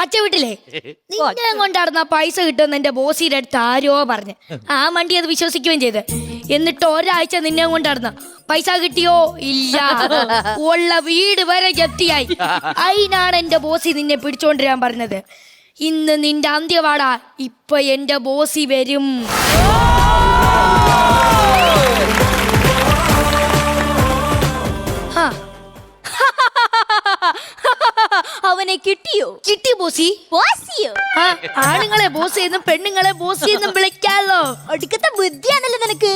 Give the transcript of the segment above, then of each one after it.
പച്ച വീട്ടിലെ നിന്നെ കൊണ്ടാടുന്ന പൈസ കിട്ടുമെന്ന് എന്റെ ബോസിയുടെ അടുത്ത് ആരോ പറഞ്ഞു. ആ വണ്ടി അത് വിശ്വസിക്കുകയും ചെയ്ത്. എന്നിട്ട് ഒരാഴ്ച നിന്നെ കൊണ്ടാടുന്ന പൈസ കിട്ടിയോ? ഇല്ല. ഉള്ള വീട് വരെ ജപ്തിയായി. അതിനാണ് എന്റെ ബോസി നിന്നെ പിടിച്ചോണ്ടിരാൻ പറഞ്ഞത്. ഇന്ന് നിന്റെ അന്ത്യവാടാ. ഇപ്പൊ എന്റെ ബോസി വരും. അവനെ കിട്ടിയോ? കിട്ടി ബോസി. ബോസിയോ? ആണുങ്ങളെ ബോസ് എന്നും പെണ്ണുങ്ങളെ ബോസി എന്നും വിളിക്കാലോ. ഒടുക്കത്തെ ബുദ്ധിയാണല്ലോ നിനക്ക്.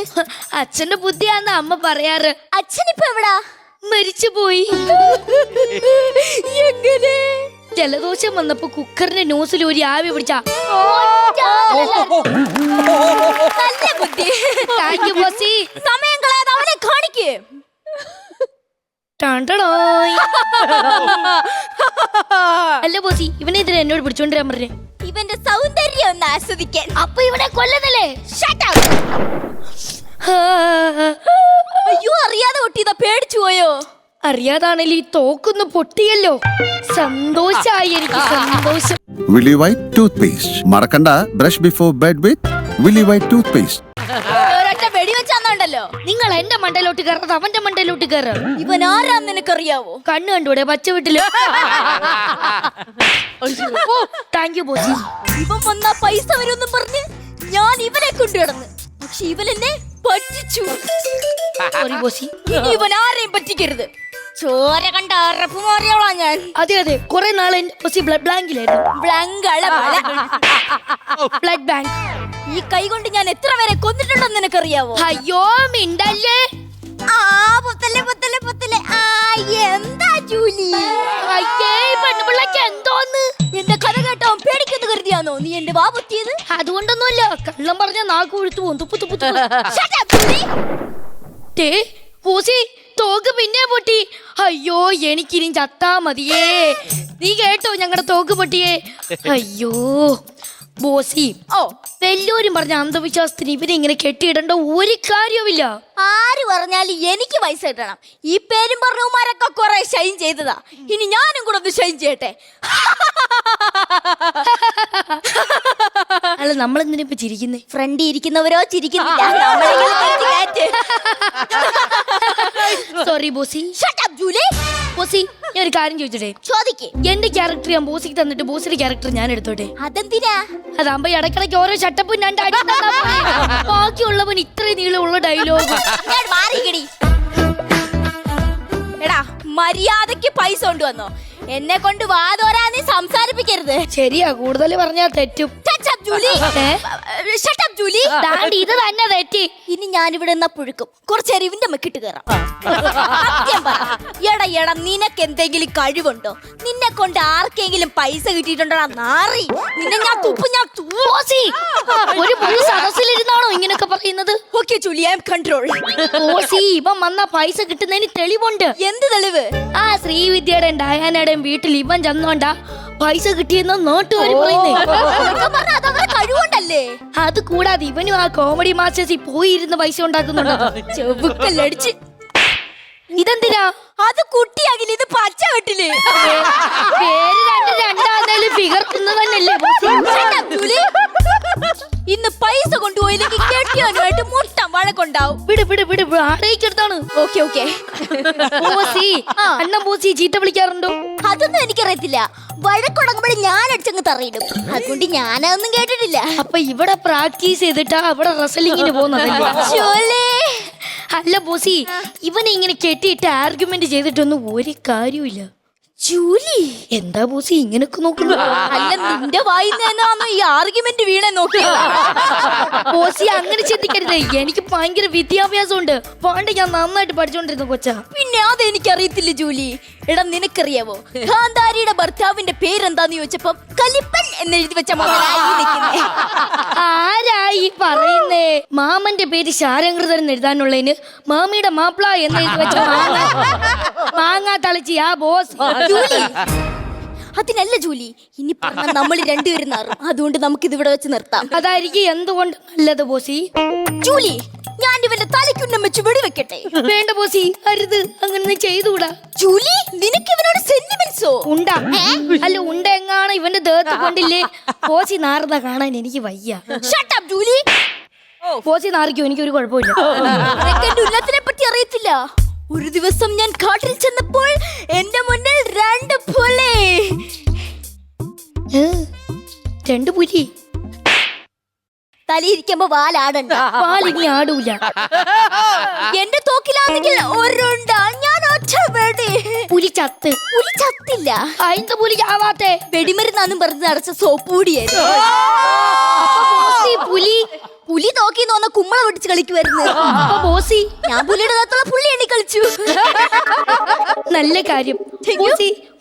അച്ഛന്റെ ബുദ്ധിയാന്ന് അമ്മ പറയാറ്. അച്ഛൻ ഇപ്പൊ എവിടാ? മരിച്ചുപോയി. എങ്ങനെ? ജലദോഷം വന്നപ്പോ കുക്കറിന്റെ ന്യൂസിൽ ഒരു ആവി പിടിച്ച. നല്ല ബുദ്ധി. Thank you bossy. സമയം കളയാതെ അവനെ കാണിക്കേ. അല്ല ബോസി, ഇവനെ ഇതിനെ എന്നോട് പിടിച്ചോണ്ടിരാൻ പറഞ്ഞേ. ഇവന്റെ സൗന്ദര്യം ഒന്ന് ആസ്വദിക്കാൻ. അപ്പൊ ഇവനെ കൊല്ലുന്നല്ലേ? അയ്യോ, അറിയാതെ പൊട്ടിയതാ. പേടിച്ചു പോയോ? അറിയാതാണല്ലോ ഈ തോക്കൊന്ന് പൊട്ടിയല്ലോ. സന്തോഷായി എനിക്ക്. സന്തോഷം. Willy White toothpaste. മറക്കണ്ട, brush before bed with Willy White toothpaste. ഒരൊറ്റ വെടി വെച്ചാന്നുണ്ടല്ലോ. നിങ്ങൾ എന്റെ മണ്ടയിലോട്ട് കയറത് അവന്റെ മണ്ടയിലോട്ട് കയറ. ഇവൻ ആരാന്ന് നിനക്കറിയാവോ? കണ്ണു കണ്ടൂടെ പച്ച വീട്ടില്. Thank you bossy. ഇവൻ വന്നാ പൈസ വരുമെന്നും പറഞ്ഞ് ഞാൻ ഇവനെ കൊണ്ടുകിടന്ന്. പക്ഷെ ഇവൻ എന്നെ പറ്റിച്ചു. Sorry bossy. ഇനി ഇവൻ ആരെയും പറ്റിക്കരുത്. ചോര കണ്ട അറപ്പ് മാറിയോളാ ഞാൻ. അതെ അതെ, കുറെ നാളെ ബോസി ബ്ലഡ് ബാങ്കിലായിരുന്നു. Blood bank. ഈ കൈ കൊണ്ട് ഞാൻ എത്ര പേരെ കൊന്നിട്ടുണ്ടെന്ന് നിനക്കറിയാവോ? അയ്യോ മിണ്ടല്ലേ. എന്താ ജൂലി? അയ്യേ പെണ്ണുപിള്ളക്ക് എന്തോന്ന്? എന്റെ കഥ കേട്ടോ പേടിക്കുന്നു കരുതിയാണോ നീ എന്റെ വാ പൊത്തിയത്? അതുകൊണ്ടൊന്നുമില്ല. കള്ളം പറഞ്ഞ നാക്ക് കൊഴുത്തു പോകും. തുപ്പു തുപ്പു പൂസി തോക്ക് പിന്നെ പൊട്ടി. അയ്യോ എനിക്കിനി ചത്താ മതിയേ. നീ കേട്ടോ ഞങ്ങളുടെ തോക്ക് പൊട്ടിയേ? അയ്യോ ബോസി. വല്ലോരും പറഞ്ഞ അന്ധവിശ്വാസത്തിന് ഇവരെ ഇങ്ങനെ കെട്ടിയിടേണ്ട ഒരു കാര്യവുമില്ല. ആര് പറഞ്ഞാലും എനിക്ക് പൈസ കിട്ടണം. ഈ പേരും പറഞ്ഞവന്മാരൊക്കെ കുറെ ഷൈൻ ചെയ്തതാ. ഇനി ഞാനും കൂടെ ഒന്ന് ഷൈൻ ചെയ്യട്ടെ. അല്ല നമ്മളെന്തിനാ ഇപ്പൊ ചിരിക്കുന്നേ? ഫ്രണ്ട് ഇരിക്കുന്നവരോ ചിരിക്കുന്നില്ല. സോറി ബോസി. ബോസി ഞാൻ ഒരു കാര്യം ചോദിച്ചോട്ടെ? ചോദിക്കേ. എന്റെ ക്യാരക്ടർ ഞാൻ ബോസിക്ക് തന്നിട്ട് ബോസിന്റെ ക്യാരക്ടർ ഞാൻ എടുത്തോട്ടെ? അതെന്തിനാ? അതാകുമ്പോ ഇടക്കിടയ്ക്ക് ഓരോ ചട്ടപ്പും രണ്ടടി. ബാക്കിയുള്ളവൻ ഇത്രയും നീളമുള്ള ഡയലോഗ്. എടാ മര്യാദക്ക് പൈസ കൊണ്ടുവന്നോ. എന്നെ കൊണ്ട് വാതോരാ നീ സംസാരിപ്പിക്കരുത്. ശരിയാ, കൂടുതൽ പറഞ്ഞാ തെറ്റും. ഇത് തന്നെ തെറ്റി. ഇനി ഞാനിവിടെ നിന്നാ പുഴുക്കും. കുറച്ചേരം ഇവന്റെ മെക്കിട്ട് കയറാം. എടാ നിനക്ക് എന്തെങ്കിലും കഴിവുണ്ടോ? നിന്നെ കൊണ്ട് ആർക്കെങ്കിലും പൈസ കിട്ടിയിട്ടുണ്ടോ? നാറി നിന്നെ ഞാൻ ബോസി, ഒരു പുള്ളി സദസ്സിലിരുന്നാണോ ഇങ്ങനൊക്കെ പറയുന്നത്? Okay Julie, I am control. ബോസി ഇവൻ വന്ന പൈസ കിട്ടുന്നതിന് തെളിവുണ്ട്. എന്ത് തെളിവ്? ആ ശ്രീവിദ്യയുടെയും ഡയാനയുടെയും വീട്ടിൽ ഇവൻ ചെന്നോണ്ടാ പൈസ കിട്ടിയെന്ന് നാട്ടുകാർ പറയുന്നേ. കഴിവുണ്ടല്ലേ? അത് കൂടാതെ ഇവനും ആ കോമഡി മാസ്റ്റേഴ്സിൽ പോയിരുന്ന് പൈസ ഉണ്ടാക്കുന്നുണ്ടോ? ചെവുക്കല്ലടിച്ച്. ഇതെന്തിനാ? അത് കുട്ടിയാകില്ല, ഇത് പച്ച വെട്ടില്. പേര് രണ്ടാമതേലും ഫിഗർ തന്നെയല്ലേ? ഇന്ന് പൈസ കൊണ്ടുപോയില്ലെങ്കിൽ കെട്ടിയവനുമായിട്ട് മുട്ടം വഴക്കുണ്ടാവും. വിട് വിട് വിട് ആടയിക്കെടുത്താണ്. Okay okay. അണ്ണൻ ബോസി ചീത്ത വിളിക്കാറുണ്ടോ? അതൊന്നും എനിക്കറിയത്തില്ല. വഴക്കുടങ്ങുമ്പോഴും ഞാൻ അടിച്ചങ്ങ് തറയിടും. അതുകൊണ്ട് ഞാനതൊന്നും കേട്ടിട്ടില്ല. അപ്പൊ ഇവിടെ പ്രാക്ടീസ് ചെയ്തിട്ടാ അവിടെ റെസ്ലിംഗിന് പോകുന്നത്? അല്ല ബോസി, ഇവനെ ഇങ്ങനെ കെട്ടിയിട്ട് ആർഗ്യുമെന്റ് ചെയ്തിട്ടൊന്നും ഒരു കാര്യമില്ല. ജൂലി എന്താ ബോസി ഇങ്ങനൊക്കെ നോക്കുന്നു? അല്ല നിന്റെ വായിന്നാണോ ഈ ആർഗ്യുമെന്റ് വീണെ നോക്കിയത്? ബോസി അങ്ങനെ ചിന്തിക്കരുത്. എനിക്ക് ഭയങ്കര വിദ്യാഭ്യാസം ഉണ്ട്. പണ്ട് ഞാൻ നന്നായിട്ട് പഠിച്ചോണ്ടിരുന്ന കൊച്ചാ. പിന്നെ അതെനിക്കറിയത്തില്ല ജൂലി. എടാ നിനക്കറിയാവോ ഗാന്ധാരിയുടെ ഭർത്താവിന്റെ പേരെന്താന്ന് ചോദിച്ചപ്പം കലിപ്പൻ എന്നെഴുതി വെച്ച മുതലായി. ആരായി പറയുന്നേ? മാമന്റെ പേര് ശാരംകൃതൻ എഴുതാനുള്ളതിന് മാമിയുടെ മാപ്പിള എന്നെഴുതി വെച്ച മാങ്ങാ തളിച്ചി ആ ബോസ്. അതിനല്ല ജൂലി, ഇനി പറഞ്ഞ നമ്മൾ രണ്ടുപേരും നാറും. അതുകൊണ്ട് നമുക്ക് ഇതിവിടെ വെച്ച് നിർത്താം. അതായിരിക്കും എന്തുകൊണ്ട് നല്ലത് ബോസി. ജൂലി ഞാൻ ഇവന്റെ തലയ്ക്കുന്നം വെച്ച് വെടിവെക്കട്ടെ? വേണ്ട ബോസി, അരുത്, അങ്ങനെ ചെയ്തുകൂടാ. ജൂലി, നിനക്ക് ഇവനോട് സെന്റിമെന്റ്സോ? ഉണ്ടാ അല്ല, ഉണ്ടെങ്ങാണ് ഇവന്റെ ദേഹത്ത് കൊണ്ടില്ലേ ബോസി നാറുന്ന കാണാൻ എനിക്ക് വയ്യ. Shut up, Julie. ബോസി നാറിക്കോ, എനിക്കൊരു കുഴപ്പമില്ല. നിനക്ക് എന്റെ ഉന്നത്തിനെ പറ്റി അറിയത്തില്ല. ഒരു ദിവസം ഞാൻ കാട്ടിൽ ചെന്നപ്പോൾ എന്റെ മുന്നിൽ 2 പുലി. 2 പുലി തലയിരിക്കുമ്പോ വാലാടണ്ട. പാലിനി ആടൂല. എന്റെ തോക്കിലാണെങ്കിൽ ഒരുണ്ട. ഞാൻ ഒറ്റ വെടി. പുലി ചത്ത്. പുലി ചത്തില്ല. അയിന്ത പുലി ആവാത്തെ വെടിമരുന്നാന്നും പറഞ്ഞ് അടച്ച സോപ്പ് കൂടിയായിരുന്നു. അപ്പൊ ബോസി പുലി പുലി നോക്കിന്ന് വന്ന കുമ്മള പൊട്ടിച്ച് കളിക്കുമായിരുന്നു. അപ്പൊ ബോസി ഞാൻ പുലിയുടെ അകത്തുള്ള പുള്ളി എണ്ണി കളിച്ചു. നല്ല കാര്യം.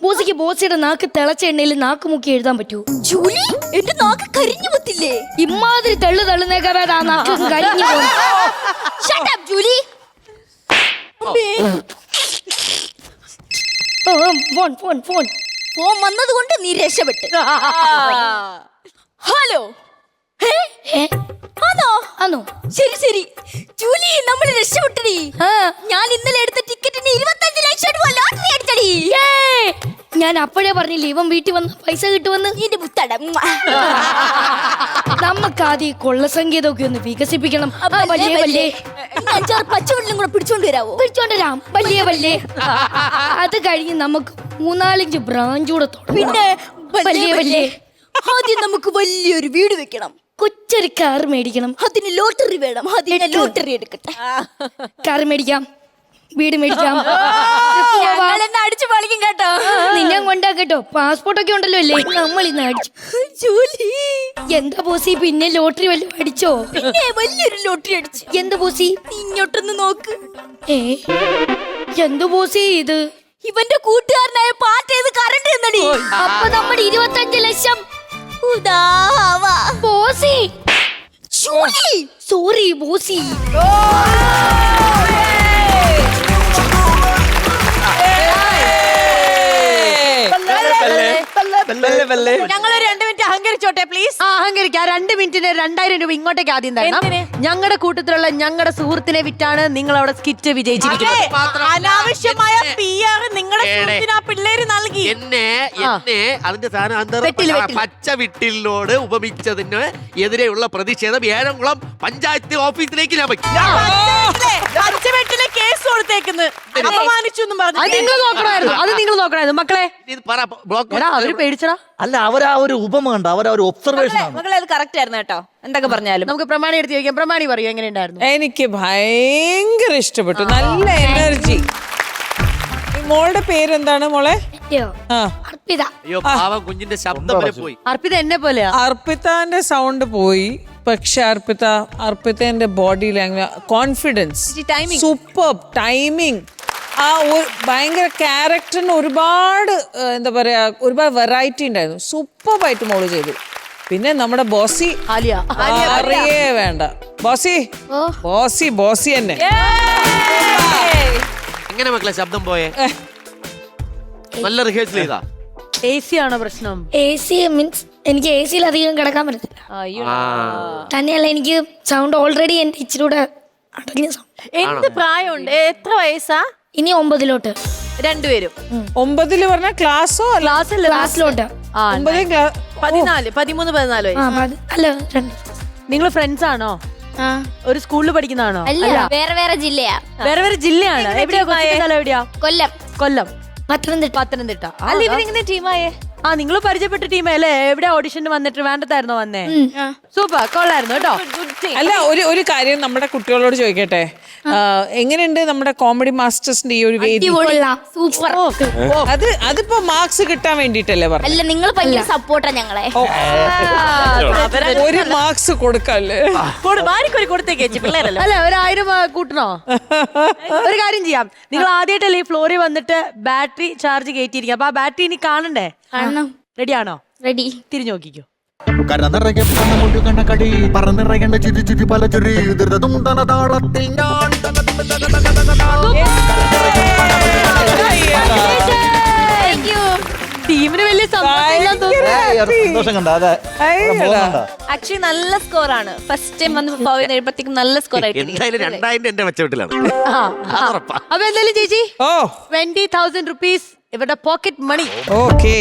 ബോസിക്ക് ബോസിയുടെ നാക്ക് തിളച്ച എണ്ണയിൽ നാക്ക് മുക്കി എഴുതാൻ പറ്റൂ? ജൂലി, എന്റെ നാക്ക് കരിഞ്ഞു പറ്റില്ലേ? ഇമാതിരി തള്ളുന്നേക്കാ നാക്ക് കരിഞ്ഞു പോകും. Shut up, Julie. Phone phone phone phone വന്നത് കൊണ്ട് നീ രക്ഷപ്പെട്ട്. ഹലോ. ആണോ? ശരി ശരി ജൂലി, നമ്മൾ രക്ഷപ്പെട്ടടി. ഞാൻ ഇന്നലെ എടുത്ത ടിക്കറ്റിന് 25 ലക്ഷം രൂപ ലോട്ടറി അടിച്ചടി. ഞാൻ അപ്പോഴേ പറഞ്ഞില്ലേ ഇവൻ വീട്ടിൽ വന്ന് പൈസ കിട്ടുമെന്ന്. നിന്റെ പുത്തട. നമുക്കാദ്യം കൊള്ളസംഗീതമൊക്കെ ഒന്ന് വികസിപ്പിക്കണം. വല്ലേ 5-6 പച്ചവെള്ളം കൂടെ പിടിച്ചോണ്ട് വരാവോ? പിടിച്ചോണ്ടരാം. വല്ലേ അത് കഴിഞ്ഞ് നമുക്ക് 3-4 ബ്രാഞ്ച് കൂടെ തുടങ്ങാം. പിന്നെ വല്ലേ ആദ്യം നമുക്ക് വലിയൊരു വീട് വെക്കണം. കൊച്ചൊരു കാർ മേടിക്കണം. അതിന് ലോട്ടറി വേണം. അതിന് ലോട്ടറി എടുക്കട്ടെ. കാർ മേടിക്കാം, വീട് മേടിക്കാം. അടിച്ചു പളിക്കും കേട്ടോ. നിന്നെ കൊണ്ടാക്കട്ടോ, പാസ്പോർട്ടൊക്കെ ഉണ്ടല്ലോ അല്ലേ? നമ്മൾ ഇന്ന് അടിച്ചു. ജൂലി, എന്താ ബോസി, പിന്നെ ലോട്ടറി വല്ലതും അടിച്ചോ? പിന്നെ വലിയൊരു ലോട്ടറി അടിച്ചു. എന്ത് ബോസി? നീ ഇങ്ങോട്ടൊന്ന് നോക്ക്. എന്ത് ബോസി ഇത്? ഇവന്റെ കൂട്ടുകാരനായ പാട്ട് ചെയ്ത് കറണ്ട് എന്നടി. അപ്പൊ നമ്മുടെ 25 ലക്ഷം. Bossy, sorry bossy. ഞങ്ങളൊരു 2 മിനിറ്റ് അഹങ്കരിച്ചോട്ടെ പ്ലീസ്. അഹങ്കരിക്കാം. 2 മിനിറ്റിന് 2000 രൂപ ഇങ്ങോട്ടേക്ക് ആദ്യം തരണം. ഞങ്ങളുടെ കൂട്ടത്തിലുള്ള ഞങ്ങളുടെ സുഹൃത്തിനെ വിറ്റാണ് നിങ്ങൾ അവിടെ സ്കിറ്റ് വിജയിച്ചിരിക്കുന്നത്. അനാവശ്യമായ PR നിങ്ങളുടെ സുഹൃത്തിന് ആ പിള്ളേര് നൽകി. എന്നെ അതിന്റെ പച്ച വിട്ടിലിനോട് ഉപമിച്ചതിന് എതിരെയുള്ള പ്രതിഷേധം ഏഴംകുളം പഞ്ചായത്ത് ഓഫീസിലേക്ക് ഞാൻ വയ്ക്കും. പച്ചവെട്ടിലെ കേസ് കൊടുത്തേക്കുന്നു. അപമാനിച്ചു എന്നും പറഞ്ഞു. അത് നിങ്ങൾ നോക്കണമായിരുന്നു മക്കളെ. അവര് പേടിച്ചടാ. അല്ല, അവരാ ഒരു ഉപമ കണ്ട, അവരാ ഒരു ഒബ്സർവേഷൻ ആണ്. മകളെ അത് കറക്റ്റ് ആയിരുന്നു കേട്ടോ, എന്തൊക്കെ പറഞ്ഞാലും. നമുക്ക് പ്രമാണി എടുത്ത് ചോദിക്കാം. പ്രമാണി പറയൂ, എങ്ങനെയുണ്ടായിരുന്നു? എനിക്ക് ഭയങ്കര ഇഷ്ടപ്പെട്ടു. നല്ല എനർജി. മോളുടെ പേരെന്താണ് മോളെ? അർപ്പിത. അയ്യോ പാവം, കുഞ്ഞിന്റെ ശബ്ദം വരെ പോയി. അർപ്പിത എന്നെ പോലെയാ. അർപ്പിതാന്റെ സൗണ്ട് പോയി, പക്ഷെ അർപ്പിതന്റെ body language, confidence, super timing, ആ ഭയങ്കര ക്യാരക്ടറിന് ഒരുപാട് എന്താ പറയാ, ഒരുപാട് വെറൈറ്റി ഉണ്ടായിരുന്നു. സൂപ്പറായിട്ട് മോള് ചെയ്തു. പിന്നെ നമ്മുടെ ബോസി അറിയേ വേണ്ട. ബോസി തന്നെ. എങ്ങനെ മക്കളെ ശബ്ദം പോയേ? നല്ല റിഹേഴ്സൽ ചെയ്താ? AC ആണോ പ്രശ്നം? AC മീൻസ് എനിക്ക് AC-യിൽ അധികം കിടക്കാൻ പറ്റത്തില്ല. തന്നെയല്ല, എനിക്ക് സൗണ്ട് ഓൾറെഡി എന്റെ ഇച്ചിരൂടെ അടങ്ങിയ സൗണ്ട്. എന്ത് പ്രായമുണ്ട്? എത്ര വയസ്സാ? ഇനി 9-ലോട്ട്. രണ്ടുപേരും 9 പറഞ്ഞ ക്ലാസ്സോ? ക്ലാസ്സിലോട്ട്. 14, 13, 14 വയസ്സ്. അല്ല, 2. നിങ്ങൾ ഫ്രണ്ട്സ് ആണോ? ഒരു സ്കൂളിൽ പഠിക്കുന്നതാണോ? അല്ല, വേറെ ജില്ലയാ. വേറെ ജില്ലയാണ്. എവിടെയാ? സ്ഥലം എവിടെയാ? കൊല്ലം. പത്തനംതിട്ട. അല്ല, ഇവരിങ്ങനെ ടീമായേ? നിങ്ങൾ പരിചയപ്പെട്ട ടീമല്ലേ? എവിടെ ഓഡിഷന് വന്നിട്ട് വേണ്ടതായിരുന്നോ വന്നേ? സൂപ്പർ, കൊള്ളായിരുന്നു കേട്ടോ. അല്ല, ഒരു കാര്യം നമ്മുടെ കുട്ടികളോട് ചോദിക്കട്ടെ, എങ്ങനെയുണ്ട് നമ്മുടെ കോമഡി മാസ്റ്റേഴ്സിന്റെ ഈ ഒരു വേദി? സൂപ്പർ. അതിപ്പോ മാർക്സ് കിട്ടാൻ വേണ്ടിട്ടല്ലേ പറഞ്ഞു? അല്ല, നിങ്ങൾ ഭയങ്കര സപ്പോർട്ടാ ഞങ്ങളെ. ഒരു മാർക്സ് കൊടുക്കല്ലേ? കൊടുത്തേക്ക് പിള്ളേരല്ലോ. അല്ല, 1000 കൂട്ടണോ? ഒരു കാര്യം ചെയ്യാം, നിങ്ങൾ ആദ്യമായിട്ടല്ലേ ഈ ഫ്ലോറിൽ വന്നിട്ട് ബാറ്ററി ചാർജ് കയറ്റിയിരിക്കും. അപ്പൊ ആ ബാറ്ററി ഇനി കാണണ്ടേ? റെഡിയാണോ? റെഡി. തിരിഞ്ഞു നോക്കിക്കോ. കരനിറയെ മുടി കണ്ണക്കടി പറന്നിറയേണ്ട ചിരി ചിരി പല ചിരി ധൃതതുണ്ടന താളത്തിൽ ഞാൻ ടീമിന് വലിയ സന്തോഷം സന്തോഷം കണ്ട അതെ ആക്ച്വലി നല്ല സ്കോർ ആണ്. ഫസ്റ്റ് ടൈം വന്ന് പെർഫോം ചെയ്യുമ്പോഴത്തേക്കും നല്ല സ്കോർ ആയിട്ട് എന്തായാലും 2000 എന്റെ മെച്ചവീട്ടിലാണ്. അതുറപ്പാ. അപ്പൊ എന്തായാലും ചേച്ചി ഓ 20,000 റുപ്പീസ് ഇവരുടെ പോക്കറ്റ് മണി. ഓക്കേ